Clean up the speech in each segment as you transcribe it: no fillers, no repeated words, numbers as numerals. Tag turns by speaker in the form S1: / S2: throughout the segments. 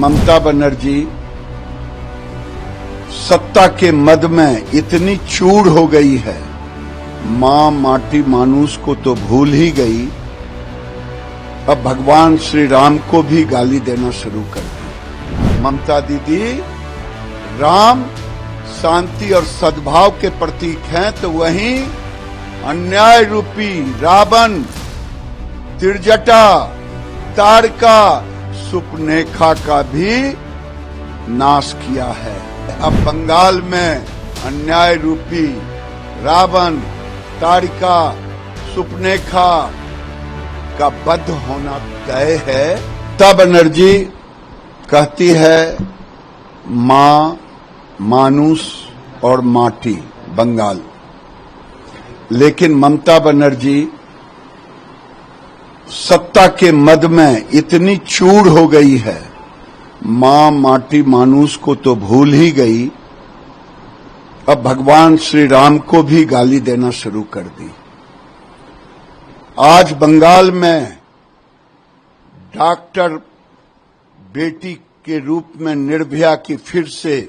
S1: ममता बनर्जी सत्ता के मद में इतनी चूड़ हो गई है, मां माटी मानुष को तो भूल ही गई, अब भगवान श्री राम को भी गाली देना शुरू कर दी। ममता दीदी, राम शांति और सद्भाव के प्रतीक हैं, तो वहीं अन्याय रूपी रावण, त्रिजटा, तारका, सुपनेखा का भी नाश किया है। अब बंगाल में अन्याय रूपी रावण, तारिका, सुपनेखा का वध होना तय है। ममता बनर्जी कहती है मां, मानुष और माटी बंगाल, लेकिन ममता बनर्जी सत्ता के मद में इतनी चूड़ हो गई है, मां माटी मानुष को तो भूल ही गई, अब भगवान श्री राम को भी गाली देना शुरू कर दी। आज बंगाल में डॉक्टर बेटी के रूप में निर्भया की फिर से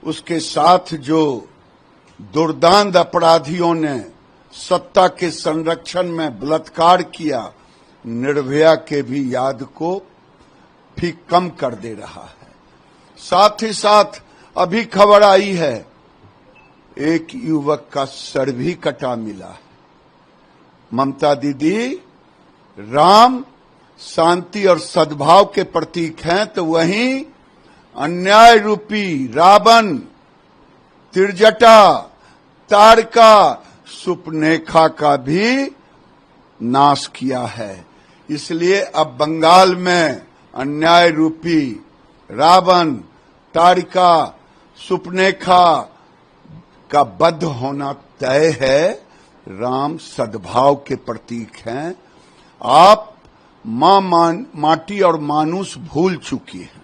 S1: उसके साथ जो दुर्दांत अपराधियों ने सत्ता के संरक्षण में बलात्कार किया, निर्भया के भी याद को भी कम कर दे रहा है। साथ ही साथ अभी खबर आई है, एक युवक का सर भी कटा मिला है। ममता दीदी, राम शांति और सद्भाव के प्रतीक हैं, तो वहीं अन्याय रूपी रावण, त्रिजटा, तारका, सुपनेखा का भी नाश किया है। इसलिए अब बंगाल में अन्याय रूपी रावण, तारिका, सुपनेखा का वध होना तय है। राम सद्भाव के प्रतीक हैं। आप मां माटी और मानुष भूल चुकी हैं।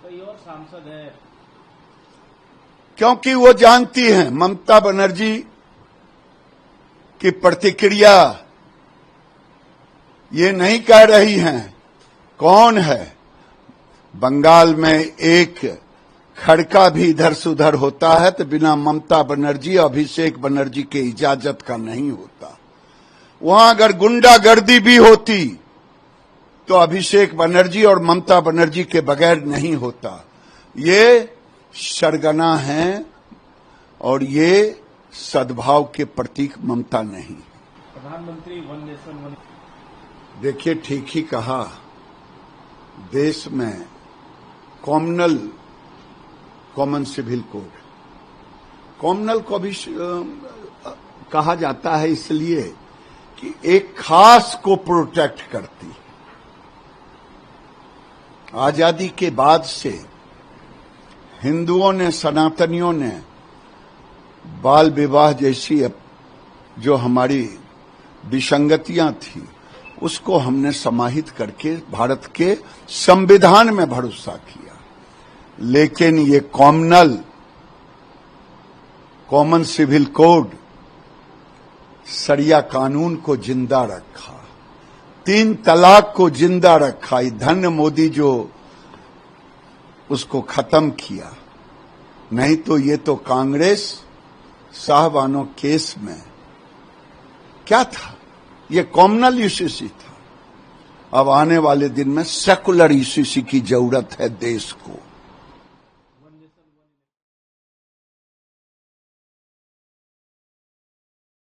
S2: कोई और सांसद है?
S1: क्योंकि वो जानती हैं ममता बनर्जी की प्रतिक्रिया ये नहीं कह रही हैं कौन है। बंगाल में एक खड़का भी इधर से उधर होता है तो बिना ममता बनर्जी, अभिषेक बनर्जी के इजाजत का नहीं होता। वहां अगर गुंडागर्दी भी होती तो अभिषेक बनर्जी और ममता बनर्जी के बगैर नहीं होता। ये सरगना है और ये सद्भाव के प्रतीक ममता नहीं।
S2: प्रधानमंत्री वन नेशन वन।
S1: देखिए, ठीक ही कहा। देश में कॉमन सिविल कोड, कॉमनल को भी कहा जाता है इसलिए कि एक खास को प्रोटेक्ट करती है। आजादी के बाद से हिंदुओं ने, सनातनियों ने बाल विवाह जैसी जो हमारी विसंगतियां थी उसको हमने समाहित करके भारत के संविधान में भरोसा किया। लेकिन ये कॉमन सिविल कोड शरिया कानून को जिंदा रखा, 3 तलाक को जिंदा रखा। धन्य मोदी जो उसको खत्म किया, नहीं तो ये तो कांग्रेस साहबानों केस में क्या था, ये कॉमनल यूसीसी था। अब आने वाले दिन में सेकुलर यूसीसी की जरूरत है देश को।